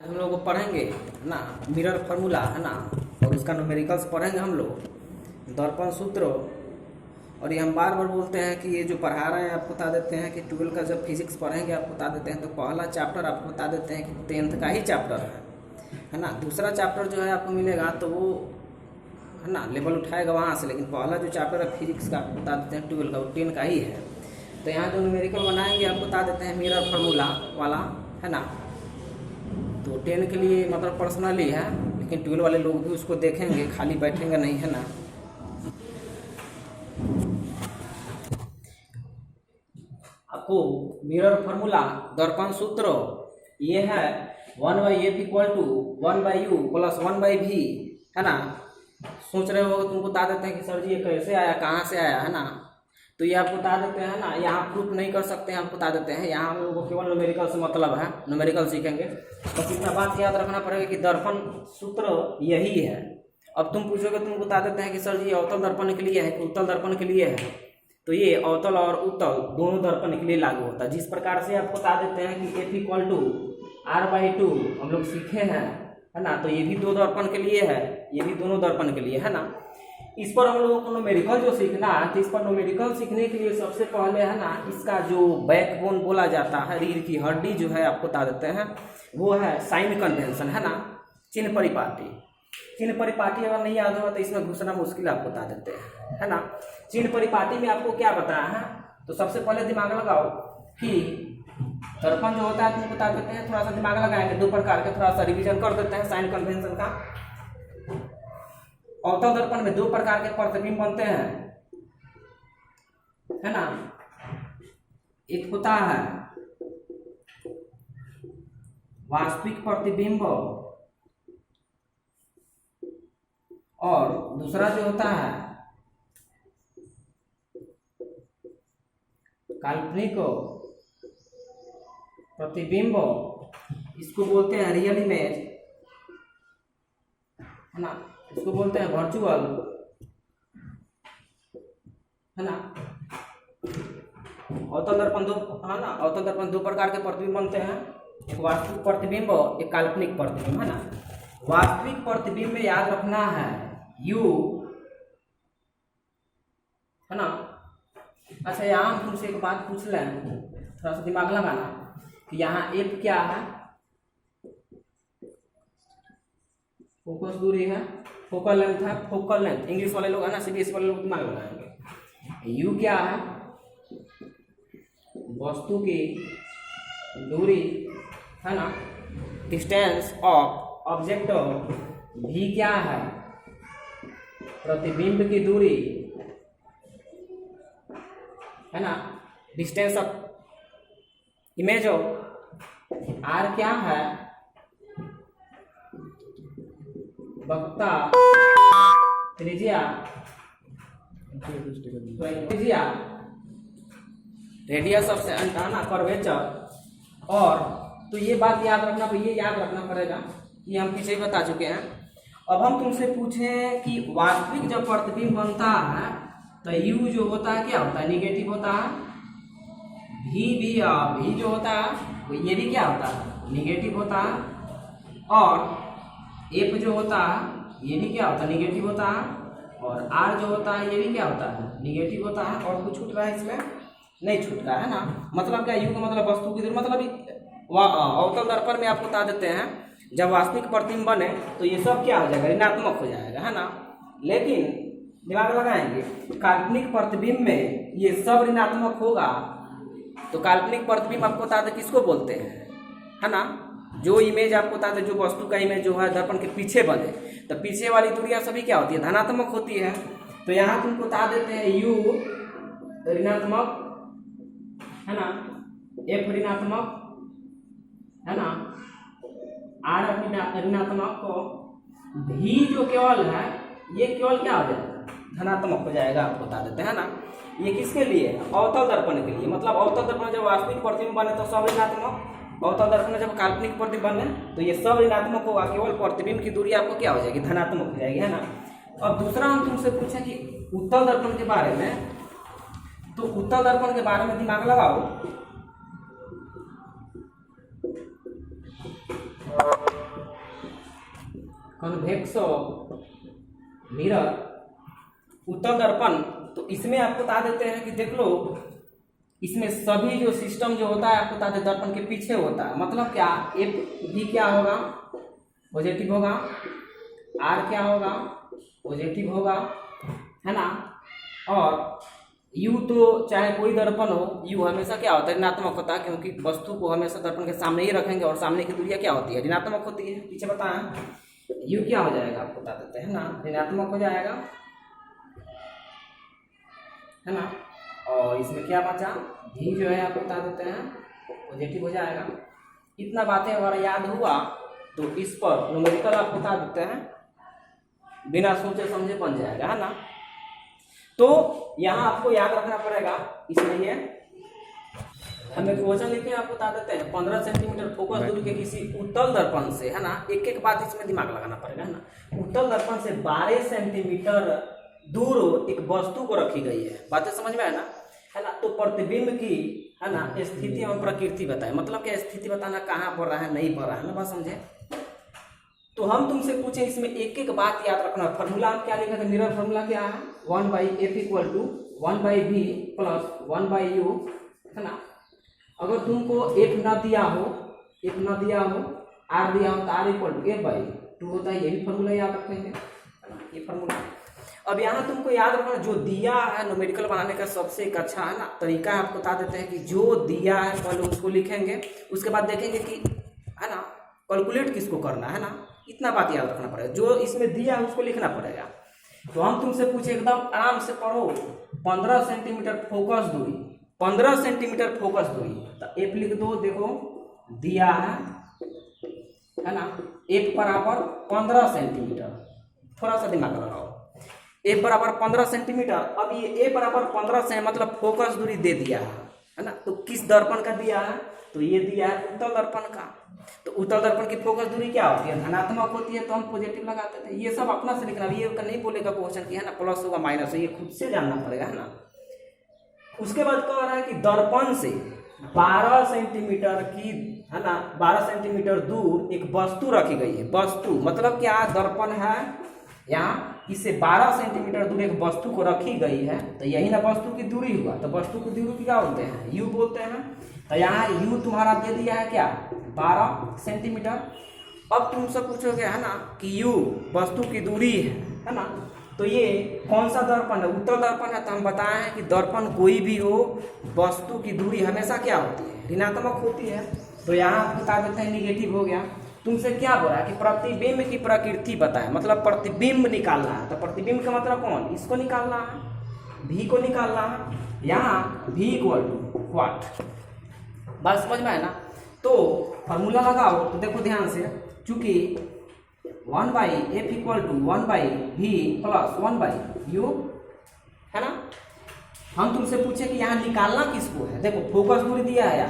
हम लोग पढ़ेंगे है ना, मिरर फार्मूला है ना, और उसका न्यूमेरिकल्स पढ़ेंगे हम लोग, दर्पण सूत्र। और ये हम बार बार बोलते हैं कि ये जो पढ़ा रहे हैं आपको बता देते हैं कि 12 का जब फिजिक्स पढ़ेंगे आपको बता देते हैं तो पहला चैप्टर आपको बता देते हैं कि 10th का ही चैप्टर है ना। दूसरा चैप्टर जो है आपको मिलेगा तो वो है ना लेवल उठाएगा वहाँ से, लेकिन पहला जो चैप्टर है फिजिक्स का आपको बता देते हैं 12 का, वो 10 का ही है। तो यहाँ जो न्यूमेरिकल बनाएंगे आपको बता देते हैं मिरर फार्मूला वाला है ना। तो 10 के लिए मतलब पर्सनली है, लेकिन 12 वाले लोग भी उसको देखेंगे, खाली बैठेंगे नहीं है ना। आपको मिरर फार्मूला दर्पण सूत्र ये है 1/f = 1/u + 1/v है ना। सोच रहे हो तुमको बता देते हैं कि सर जी ये कैसे आया, कहाँ से आया है ना। तो ये आपको बता देते हैं ना, यहाँ प्रूफ नहीं कर सकते हैं, आपको बता देते हैं। यहाँ हम लोगों को केवल न्यूमेरिकल से मतलब है, न्यूमेरिकल सीखेंगे। बस इतना बात याद रखना पड़ेगा कि दर्पण सूत्र यही है। अब तुम पूछोगे, तुमको बता देते हैं कि सर जी अवतल दर्पण के लिए है कि उत्तल दर्पण के लिए है। तो ये अवतल और उत्तल दोनों दर्पण के लिए लागू होता है। जिस प्रकार से आपको बता देते हैं कि F = R/2 हम लोग सीखे हैं है ना। तो ये भी दो दर्पण के लिए है, ये भी दोनों दर्पण के लिए है ना। इस पर हम लोगों को न्यूमेरिकल जो सीखना है, तो इस पर न्यूमेरिकल सीखने के लिए सबसे पहले है ना, इसका जो बैकबोन बोला जाता है, रीढ़ की हड्डी जो है आपको बता देते हैं, वो है साइन कन्वेंशन है ना, चिन्ह परिपाटी। चिन्ह परिपाटी अगर नहीं याद होगा तो इसमें घुसना मुश्किल आपको बता देते हैं है ना। चिन्ह परिपाटी में आपको क्या बताया है, तो सबसे पहले दिमाग लगाओ कि दर्पण जो होता है तुमको बता देते हैं, थोड़ा सा दिमाग लगाएंगे, दो प्रकार के, थोड़ा सा रिवीजन कर देते हैं साइन कन्वेंशन का। अवतल दर्पण में दो प्रकार के प्रतिबिंब बनते हैं है ना। एक होता है वास्तविक प्रतिबिंब और दूसरा जो होता है काल्पनिक प्रतिबिंब। इसको बोलते हैं रियल इमेज है ना, इसको बोलते हैं वर्चुअल है ना। अवतल दर्पण दो है ना, अवतल दर्पण दो प्रकार के प्रतिबिंब बनते हैं, एक वास्तविक प्रतिबिंब, एक काल्पनिक प्रतिबिंब है ना। वास्तविक प्रतिबिंब में याद रखना है U है ना। अच्छा, यहाँ हम तुमसे एक बात पूछ लें, थोड़ा सा दिमाग लगाना कि यहाँ F क्या है, फोकस दूरी है, फोकल लेंथ है, फोकल लेंथ इंग्लिश वाले लोग है ना, CBSE वाले लोग दिमाग लगाएंगे। U क्या है, वस्तु की दूरी है ना, डिस्टेंस ऑफ ऑब्जेक्ट। V क्या है, प्रतिबिंब की दूरी है ना, distance of image of. R क्या है, वक्रता त्रिज्या, त्रिज्या रेडियस ऑफ एंटेना कर्वेचर। और तो ये बात याद रखना, तो ये याद रखना पड़ेगा, ये हम पीछे ही बता चुके हैं। अब हम तुमसे पूछें कि वास्तविक जब प्रतिबिंब बनता है तो U जो होता है क्या होता है, निगेटिव होता है। V जो होता है ये भी क्या होता है, निगेटिव होता है। और F जो होता है ये भी क्या होता है, निगेटिव होता है। और R जो होता है ये भी क्या होता है, निगेटिव होता है। और कुछ छूट रहा है इसमें, नहीं छूट रहा है ना। मतलब क्या, U का मतलब वस्तु की दूरी, मतलब अवतल दर्पण में आपको बता देते हैं जब वास्तविक प्रतिबिंब बने तो ये सब क्या हो जाएगा, ऋणात्मक हो जाएगा है ना। लेकिन दिमाग लगाएंगे, काल्पनिक प्रतिबिंब में ये सब ऋणात्मक होगा। तो काल्पनिक प्रतिबिंब आपको बता दें किसको बोलते हैं है ना, जो इमेज आपको बता दें, जो वस्तु का इमेज जो है दर्पण के पीछे बने, तो पीछे वाली दूरियां सभी क्या होती है, धनात्मक होती है। तो यहाँ तुमको बता देते हैं U ऋणात्मक है ना, F ऋणात्मक है ना, R ऋणात्मक को, V जो केवल है ये केवल क्या हो जाएगा, धनात्मक हो जाएगा, आपको बता देते हैं ना। ये किसके लिए, अवतल दर्पण के लिए। मतलब अवतल दर्पण जब वास्तविक प्रतिबिंब बने तो सब ऋणात्मक, अवतल दर्पण जब काल्पनिक प्रतिबिंब बने तो ये सब ऋणात्मक होगा, केवल प्रतिबिंब की दूरी आपको क्या हो जाएगी, धनात्मक हो जाएगी है ना। अब दूसरा हम तुमसे पूछे कि उत्तल दर्पण के बारे में, तो उत्तल दर्पण के बारे में दिमाग लगाओ। कन्वेक्स मिरर उत्तल दर्पण, तो इसमें आपको बता देते हैं कि देख लो, इसमें सभी जो सिस्टम जो होता है आपको बता देते दर्पण के पीछे होता है। मतलब क्या, एफ भी क्या होगा, पॉजिटिव होगा, आर क्या होगा, पॉजिटिव होगा, है ना। और यू तो चाहे कोई दर्पण हो, यू हमेशा क्या होता है, ऋणात्मक होता है, क्योंकि वस्तु को हमेशा दर्पण के सामने ही रखेंगे और सामने की दूरियां क्या होती है, ऋणात्मक होती है। पीछे बताएं, यू क्या हो जाएगा आपको बता देते हैं ना, ऋणात्मक हो जाएगा, है ना। और इसमें क्या बचा, भी जो है आपको बता देते हैं पॉजिटिव हो जाएगा। इतना बातें अगर याद हुआ तो इस पर न्यूमेरिकल आपको बता देते हैं, बिना सोचे समझे बन जाएगा, है ना। तो यहाँ आपको याद रखना पड़ेगा, इसमें ये हमें क्वेश्चन लिखे आपको बता देते हैं 15 सेंटीमीटर फोकस दूरी के किसी उत्तल दर्पण से, है ना। एक एक बात इसमें दिमाग लगाना पड़ेगा, है ना। उत्तल दर्पण से 12 सेंटीमीटर दूर एक वस्तु को रखी गई है, बातें समझ में है ना, है ना। तो प्रतिबिंब की, है ना, स्थिति एवं प्रकृति बताए, मतलब क्या स्थिति बताना, कहाँ पड़ रहा है, नहीं पड़ रहा है ना, बात समझे। तो हम तुमसे पूछे, इसमें एक एक बात याद रखना। फॉर्मूला क्या लिखा था, मिरर फॉर्मूला क्या है, 1/f = 1/v + 1/u, है ना। अगर तुमको f ना दिया हो, r दिया हो तो r = f/2 होता है, ये भी फॉर्मूला याद रखेंगे, है ना, ये फॉर्मूला। अब यहाँ तुमको याद रखना, जो दिया है न्यूमेरिकल बनाने का सबसे एक अच्छा, है ना, तरीका है, आपको बता देते हैं कि जो दिया है पहले उसको लिखेंगे, उसके बाद देखेंगे कि, है ना, कैलकुलेट किसको करना है ना। इतना बात याद रखना पड़ेगा, जो इसमें दिया है उसको लिखना पड़ेगा। तो हम तुमसे पूछे, एकदम आराम से पढ़ो, 15 सेंटीमीटर फोकस दूरी, 15 सेंटीमीटर फोकस दूरी, तो एफ लिख दो। देखो दिया है ना, एफ बराबर 15 सेंटीमीटर, थोड़ा सा दिमाग लगाओ, एफ बराबर 15 सेंटीमीटर। अब ये ए बराबर 15 से मतलब फोकस दूरी दे दिया है ना। तो किस दर्पण का दिया है, तो ये दिया है उत्तल दर्पण का। तो उत्तल दर्पण की फोकस दूरी क्या होती है, धनात्मक होती है, तो हम पॉजिटिव लगाते थे। ये सब अपना से लिखना, ये नहीं बोलेगा क्वेश्चन की, है ना, प्लस होगा माइनस हो, ये खुद से जानना पड़ेगा, है ना। उसके बाद कह रहा है कि दर्पण से 12 सेंटीमीटर की, है ना, 12 सेंटीमीटर दूर एक वस्तु रखी गई है। वस्तु मतलब क्या, दर्पण है यहाँ, इससे 12 सेंटीमीटर दूर एक वस्तु को रखी गई है, तो यही ना वस्तु की दूरी हुआ। तो वस्तु की दूरी क्या बोलते हैं, यू बोलते हैं। तो यहाँ यू तुम्हारा दे दिया है क्या, 12 सेंटीमीटर। अब तुमसे पूछोगे, है ना, कि यू वस्तु की दूरी है ना, तो ये कौन सा दर्पण है, उत्तल दर्पण है। तो हम बताए हैं कि दर्पण कोई भी हो, वस्तु की दूरी हमेशा क्या होती है, ऋणात्मक होती है। तो यहाँ बता देते हैं निगेटिव हो गया। तुमसे क्या बोला कि प्रतिबिंब की प्रकृति बताए, मतलब प्रतिबिंब निकालना है। तो प्रतिबिंब का मतलब कौन, इसको निकालना है, भी को निकालना है। यहाँ भी = व्हाट, बात समझ में है ना। तो फॉर्मूला लगाओ, तो देखो ध्यान से, चूंकि 1/f = 1/v + 1/u, है ना। हम तुमसे पूछे कि यहाँ निकालना किसको है, देखो फोकस दूरी दिया है,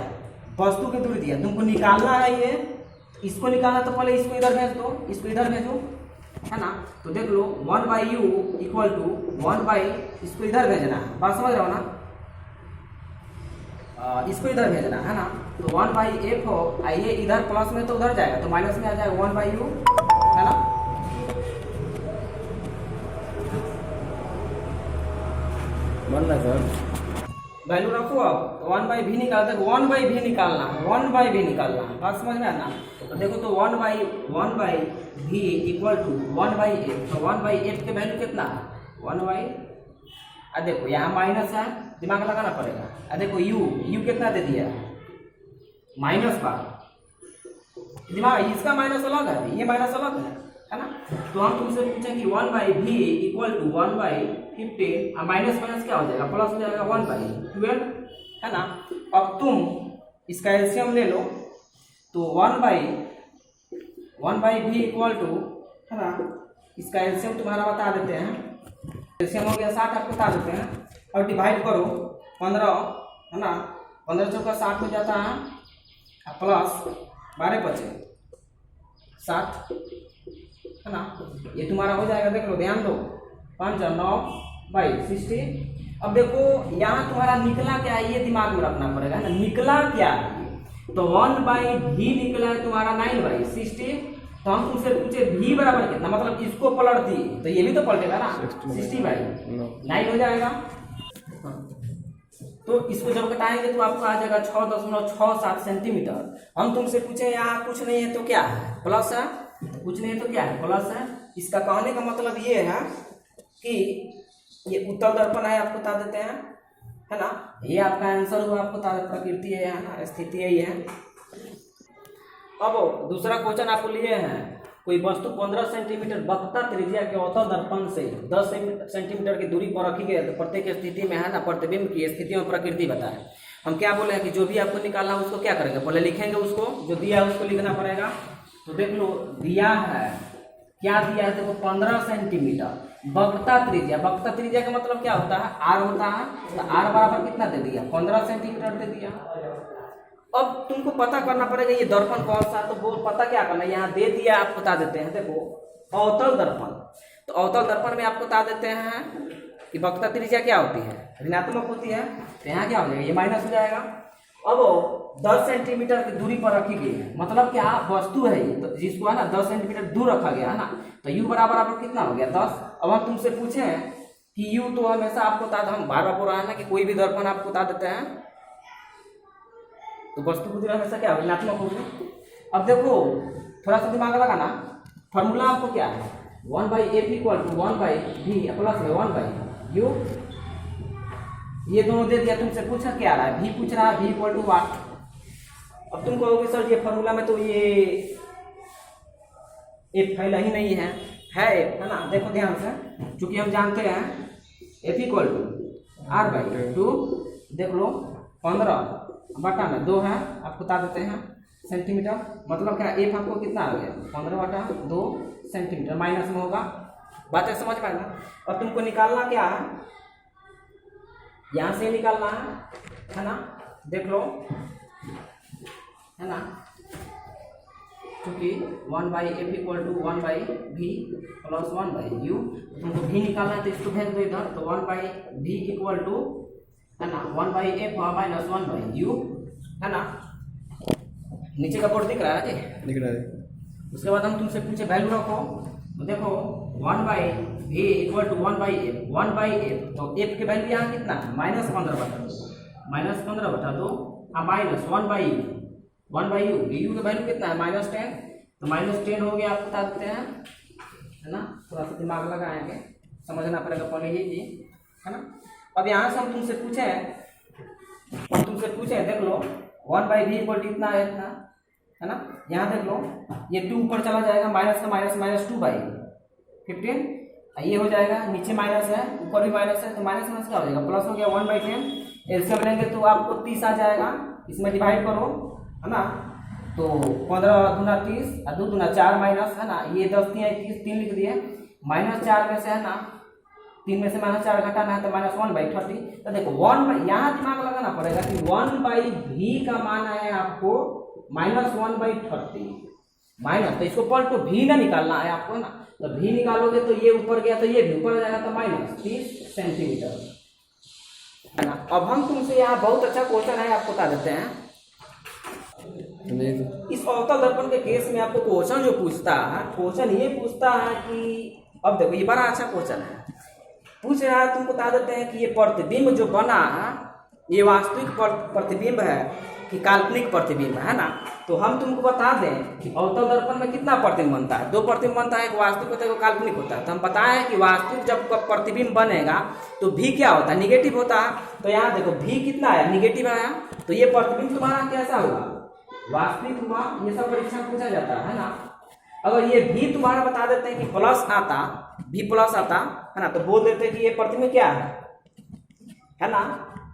वस्तु की दूरी दिया, तुमको निकालना है ये, इसको निकालना। तो पहले इसको इधर भेज दो, इसको इधर भेजो, है ना। तो देख लो 1/u = 1/, इसको इधर भेजना है, बात समझ रहे हो ना, इसको इधर भेजना है ना। तो 1/f हो, आइए इधर प्लस में तो उधर जाएगा, तो माइनस में आ जाएगा 1/u, है ना। वैल्यू रखो, अब 1/v निकाल, देखो 1/v निकालना है, 1/v निकालना है, बात समझ में आना। तो देखो, तो 1/v = 1/f, तो 1/f के वैल्यू कितना है, 1/, देखो यहाँ माइनस है, दिमाग लगाना पड़ेगा। देखो यू कितना दे दिया है, -12, दिमाग, इसका माइनस अलग है, ये माइनस अलग है ना। तो हम तुमसे पूछें कि 1/v = 1/15, माइनस माइनस क्या हो जाएगा, प्लस हो जाएगा 1/12, है ना। अब तुम इसका एलसीएम ले लो, तो 1/v = है ना, इसका एलसीएम तुम्हारा बता देते हैं, एलसीएम हो गया 60, आपको बता देते हैं। और डिवाइड करो 15, है ना, 15 चौका 60 हो जाता है, प्लस 12 बचे 60, है ना। ये तुम्हारा हो जाएगा, देख लो, ध्यान दो, 5 और 9 60। अब देखो यहाँ तुम्हारा निकला क्या है, ये दिमाग में रखना पड़ेगा, है ना। निकला क्या है, तो 1/v निकला है तुम्हारा 9/60। तो हम तुमसे पूछे v बराबर कितना, मतलब इसको पलट दी तो ये भी तो पलटेगा ना, 60/9 हो जाएगा। तो इसको जब घटाएंगे तो आपको आ जाएगा 6.67 सेंटीमीटर। हम तुमसे पूछे यहाँ कुछ नहीं है तो क्या है, प्लस है, कुछ नहीं है तो क्या है, प्लस है। इसका कहने का मतलब ये है कि ये उत्तल दर्पण है, आपको बता देते हैं, है ना। ये आपका आंसर हुआ, आपको बता देते प्रकृति है ना, स्थिति यही है। अब दूसरा क्वेश्चन आपको लिए हैं, कोई वस्तु 15 सेंटीमीटर वक्रता त्रिज्या के अवतल दर्पण से 10 सेंटीमीटर की दूरी पर रखी गई, तो प्रत्येक स्थिति में है ना प्रतिबिंब की स्थिति में प्रकृति बताए। हम क्या बोले हैं कि जो भी आपको निकालना है उसको क्या करेंगे, पहले लिखेंगे, उसको जो दिया है उसको लिखना पड़ेगा। तो देख लो दिया है, क्या दिया है, देखो 15 सेंटीमीटर वक्रता त्रिज्या। वक्रता त्रिज्या का मतलब क्या होता है, आर होता है। तो आर बराबर कितना दे दिया, 15 सेंटीमीटर दे दिया। अब तुमको पता करना पड़ेगा ये दर्पण कौन सा, तो वो पता क्या करना है, यहाँ दे दिया, आप बता देते हैं। देखो अवतल दर्पण, तो अवतल दर्पण में आपको बता देते हैं कि वक्रता त्रिज्या क्या होती है, ऋणात्मक होती है। तो यहाँ क्या हो जाएगा, ये माइनस हो जाएगा। अब 10 सेंटीमीटर की दूरी पर रखी गई है, मतलब क्या वस्तु है ये, तो जिसको है ना 10 सेंटीमीटर दूर रखा गया है ना, तो u बराबर आपको कितना हो गया 10। अब हम तुमसे पूछे कि u तो हमेशा आपको बता, हम बार बार बोल रहे हैं ना कि कोई भी दर्पण आपको बता देते हैं तो वस्तु की दूरी हमेशा क्या ऋणात्मक होगी। अब देखो थोड़ा सा दिमाग लगाना, फॉर्मूला आपको क्या है, 1/f = 1/v प्लस 1/u। ये दोनों दे दिया, तुमसे पूछा क्या रहा है, v पूछ रहा है, v = वाट। अब तुम कहोगे सर ये फॉर्मूला में तो ये फैला ही नहीं है, है ना। देखो ध्यान से, चूंकि हम जानते हैं f = r/2, देख लो 15/2 है, आपको बता देते हैं सेंटीमीटर। मतलब क्या f आपको कितना आ गया, 15/2 सेंटीमीटर, माइनस में होगा। बातें समझ पाए ना। और तुमको निकालना क्या है, यहाँ से निकालना है ना। देख लो, है ना, क्योंकि 1/f = 1/v प्लस 1/u। तुमको v निकालना है तो इसको भेज दो इधर, तो 1/v = है ना 1/f माइनस 1/u, है ना। नीचे का बोर्ड दिख रहा है जी, दिख रहा है। उसके बाद हम तुमसे पूछे वैल्यू रखो, तो देखो 1/v = 1/f, तो f की वैल्यू यहाँ कितना है, -15/2, -15/2 माइनस 1/u, u की वैल्यू कितना है, -10। तो -10 हो गया, आप बता देते हैं, है ना। थोड़ा सा दिमाग लगाएंगे, समझना पड़ेगा पहले ये जी, है ना। अब यहाँ से हम तुमसे पूछे, देख लो 1/v = इतना है, इतना, है ना। यहाँ देख लो ये 2 ऊपर चला जाएगा, माइनस का माइनस 2/15, ये हो जाएगा, नीचे माइनस है, ऊपर भी माइनस है, तो माइनस माइनस क्या हो जाएगा, प्लस हो गया 1/10। एलसीएम लेंगे तो आपको 30 आ जाएगा, इसमें डिवाइड करो, है ना। तो 15 दूना 30 और 2 दूना 4 माइनस, है ना, ये 10 3 31 3 लिख दिए, -4 में से, है ना, 3 में से -4 घटाना है तो -1/30। तो देखो 1 यहाँ दिमाग लगाना पड़ेगा कि 1/v का मान है आपको -1/30 माइनस, तो इसको पलटो v ना निकालना है आपको, ना। तो v निकालोगे तो ये ऊपर गया तो ये भी ऊपर जाएगा, तो -30 सेंटीमीटर, है ना। अब हम तुमसे यहाँ बहुत अच्छा क्वेश्चन है, आपको बता देते हैं। इस अवतल दर्पण के केस में आपको क्वेश्चन जो पूछता है, क्वेश्चन ये पूछता है कि, अब देखो ये बड़ा अच्छा क्वेश्चन है, पूछ रहा है, तुमको बता देते हैं कि ये प्रतिबिंब जो बना है ये वास्तविक प्रतिबिंब है कि काल्पनिक प्रतिबिंब है ना। तो हम तुमको बता दें कि अवतल दर्पण में कितना प्रतिबिंब बनता है, 2 प्रतिबिंब बनता है, एक वास्तविक होता है, एक काल्पनिक होता है। तो हम बताएं कि वास्तविक जब प्रतिबिंब बनेगा तो भी क्या होता है, निगेटिव होता है। तो यहाँ देखो भी कितना आया, निगेटिव आया, तो ये प्रतिबिंब तुम्हारा कैसा हुआ, वास्तविक हुआ। ये सब परीक्षा में पूछा जाता है ना। अगर ये भी तुम्हारा बता देते हैं कि प्लस आता, भी प्लस आता, है ना, तो बोल देते हैं कि ये प्रतिबिंब क्या है ना,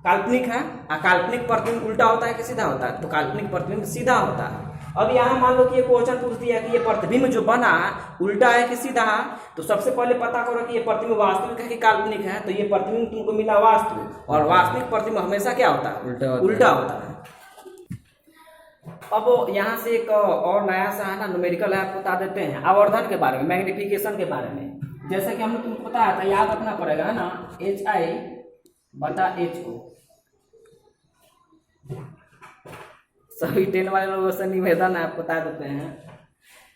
काल्पनिक है। काल्पनिक प्रतिबिंब उल्टा होता है कि सीधा होता है, तो काल्पनिक प्रतिबिंब सीधा होता है। अब यहाँ मान लो कि ये क्वेश्चन पूछ दिया कि ये प्रतिबिंब जो बना है उल्टा है कि सीधा है, तो सबसे पहले पता करो कि ये प्रतिबिंब वास्तविक है कि काल्पनिक है। तो ये प्रतिबिंब तुमको मिला वास्तविक, और वास्तविक प्रतिबिंब हमेशा क्या होता है, उल्टा होता है। अब यहाँ से एक और नया सा है ना न्यूमेरिकल है, आपको बता देते हैं आवर्धन के बारे में, मैग्निफिकेशन के बारे में। जैसे कि हमने तुमको बताया था, याद रखना पड़ेगा, है ना, HI/HO। सभी 10 वाले लोगों से निवेदन है, आप बता देते हैं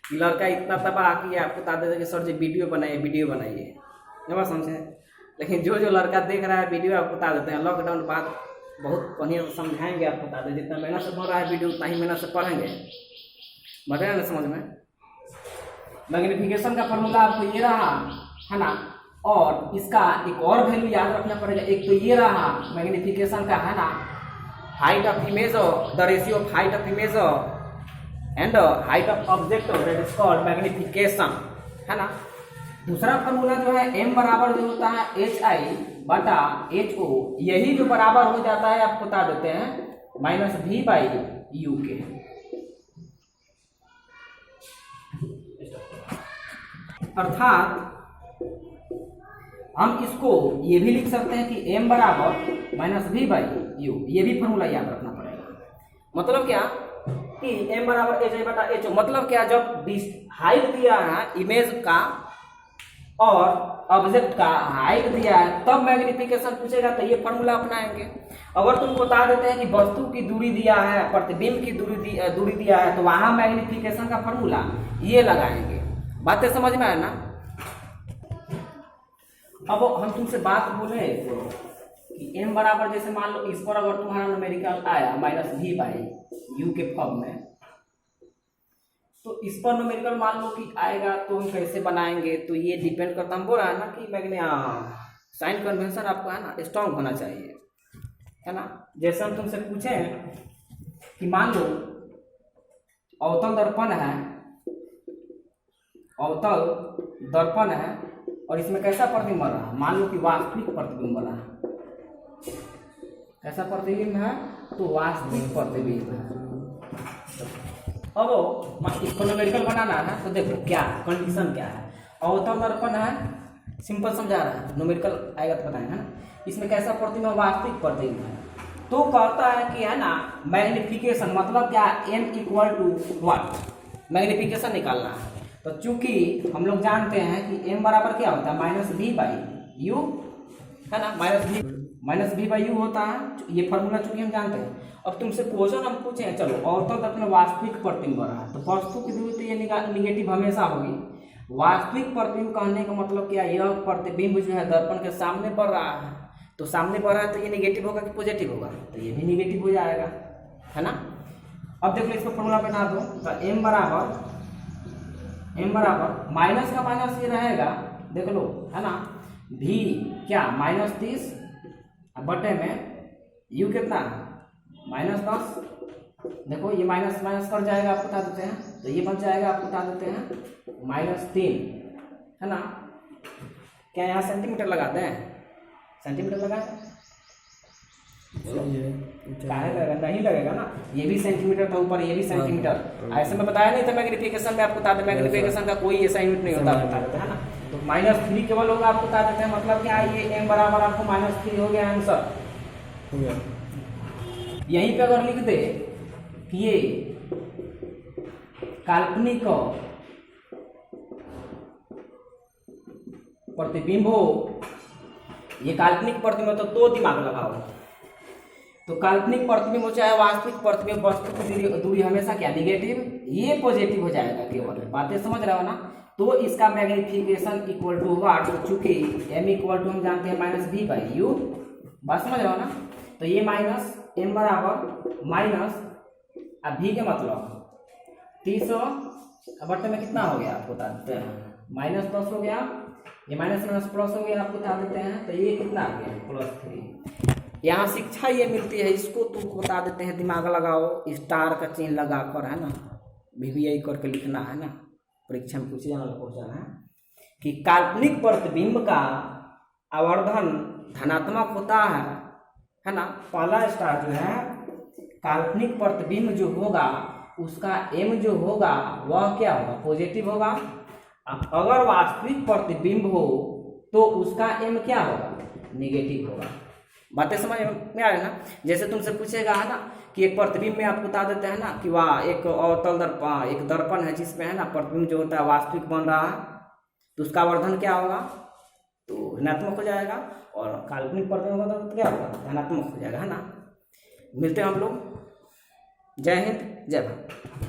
कि लड़का इतना तबाह किया, आप बता देते कि सर जी वीडियो बनाइए, बात समझे। लेकिन जो लड़का देख रहा है वीडियो, आप बता देते हैं लॉकडाउन बाद बहुत बढ़िया समझाएंगे, आप बता दें जितना मेहनत से पढ़ रहा है वीडियो उतना ही मेहनत से पढ़ेंगे, बताया ना समझ में। मैग्नीफिकेशन का फॉर्मूला आपको ये रहा है ना, और इसका एक और वैल्यू याद रखना पड़ेगा। एक तो ये रहा मैग्नीफिकेशन का है ना, height of image, the ratio of height of image and height of object, that is called magnification, है ना। दूसरा फॉर्मूला जो है m बराबर जो होता है HI/HO, यही जो बराबर हो जाता है आप बता देते हैं -V/U के। अर्थात हम इसको ये भी लिख सकते हैं कि m बराबर -V/U, ये भी फॉर्मूला याद रखना पड़ेगा। मतलब क्या कि m बराबर HI/HO, मतलब क्या, जब हाइट दिया है इमेज का और ऑब्जेक्ट का हाइट दिया है तब मैग्नीफिकेशन पूछेगा, तो ये फॉर्मूला अपनाएंगे। अगर तुम बता देते हैं कि वस्तु की दूरी दिया है, प्रतिबिंब की दूरी दिया है, तो वहां मैग्नीफिकेशन का फॉर्मूला ये लगाएंगे। बातें समझ में आए ना। अब हम तुमसे बात बोले कि m बराबर, जैसे मान लो इस पर अगर तुम्हारा न्यूमेरिकल आया -V/U के फॉर्म में, तो इस पर न्यूमेरिकल मान लो कि आएगा, तो हम कैसे बनाएंगे, तो ये डिपेंड करता, हम बोल रहा है ना कि साइन कन्वेंशन आपको है ना स्ट्रॉन्ग होना चाहिए, है ना। जैसे हम तुमसे पूछे कि मान लो अवतल दर्पण है और इसमें कैसा प्रतिबिंब बन रहा है, मान लो कि वास्तविक प्रतिबिंब बना है। कैसा प्रतिबिंब है, तो वास्तविक प्रतिबिंब है। अब इसको न्यूमेरिकल बनाना है, तो देखो क्या कंडीशन क्या है। अवतल दर्पण है, सिंपल समझा रहा है, न्यूमेरिकल आएगा तो बताएंगे, है ना। इसमें कैसा प्रतिबिंब, वास्तविक प्रतिबिंब है। तो कहता है कि है ना मैग्नीफिकेशन, मतलब क्या, m = व्हाट, मैग्नीफिकेशन निकालना है। तो चूंकि हम लोग जानते हैं कि m बराबर क्या होता है -V/U, है ना, -V/U होता है। ये फॉर्मूला चूंकि हम जानते हैं। अब तुमसे क्वेश्चन हम पूछे, चलो अवतल दर्पण में वास्तविक प्रतिबिंब रहा है, तो वस्तु की दूरी तो ये निगेटिव हमेशा होगी। वास्तविक प्रतिबिंब कहने का मतलब क्या, यह प्रतिबिंब जो है दर्पण के सामने पड़ रहा है, तो सामने पड़ रहा है तो ये निगेटिव होगा कि पॉजिटिव होगा, तो ये भी निगेटिव हो जाएगा, है ना। अब देख लो इसको फॉर्मूला बना दो, तो m बराबर माइनस का माइनस ये रहेगा, देख लो, है ना। v क्या -30 बटे में u कितना -10, देखो ये माइनस माइनस कर जाएगा, आप बता देते हैं, तो ये बन जाएगा, आप बता देते हैं -3, है ना। क्या यहाँ सेंटीमीटर लगाते हैं, सेंटीमीटर लगाए, काहे लगेगा, नहीं लगेगा ना। ये भी सेंटीमीटर था ऊपर, ये भी सेंटीमीटर, ऐसे में बताया नहीं था मैग्नीफिकेशन में, आपको बता दें मैग्नीफिकेशन का कोई ऐसा यूनिट नहीं होता, बता देते हैं ना। तो -3 केवल होगा, आपको बता देते हैं, मतलब क्या, ये m बराबर आपको -3 हो गया आंसर। यहीं पे अगर लिख दे कि ये काल्पनिक प्रतिबिंब हो, ये काल्पनिक प्रतिबिंब, तो दिमाग लगाओ। तो काल्पनिक प्रतिबिंब हो चाहे वास्तविक प्रतिबिंब, वस्तु की दूरी हमेशा क्या, निगेटिव, ये पॉजिटिव हो जाएगा केवल। बातें समझ रहे हो ना। तो इसका मैग्नीफिकेशन इक्वल टू व्हाट, चूंकि m इक्वल टू हम जानते हैं -V/U, बात समझ रहे हो ना। तो ये माइनस m बराबर माइनस, अब v के मतलब 30 बटे में कितना हो गया, आपको बता देते हैं -10 हो गया, ये माइनस माइनस प्लस हो गया, आपको बता देते हैं, तो ये कितना आ गया +3। यहाँ शिक्षा ये मिलती है, इसको तुमको बता देते हैं, दिमाग लगाओ, स्टार का चिन्ह लगा कर, है ना, VVI करके लिखना है ना, परीक्षा में पूछे जाना क्वेश्चन है कि काल्पनिक प्रतिबिंब का आवर्धन धनात्मक होता है ना। पहला स्टार जो है, काल्पनिक प्रतिबिंब जो होगा उसका m जो होगा वह क्या होगा, पॉजिटिव होगा। अगर वास्तविक प्रतिबिंब हो तो उसका m क्या होगा, नेगेटिव होगा। बातें समझ में आ रही है ना। जैसे तुमसे पूछेगा, है ना, कि एक प्रतिबिंब में आप बता देते हैं ना कि वह एक अवतल दर्पण, एक दर्पण है जिसमें है ना प्रतिबिंब जो होता है वास्तविक बन रहा है, तो उसका आवर्धन क्या होगा, तो ऋणात्मक हो जाएगा, और काल्पनिक प्रतिबिंब होगा तो क्या होगा, धनात्मक हो जाएगा, है ना। मिलते हैं हम लोग जय हिंद, जय भारत।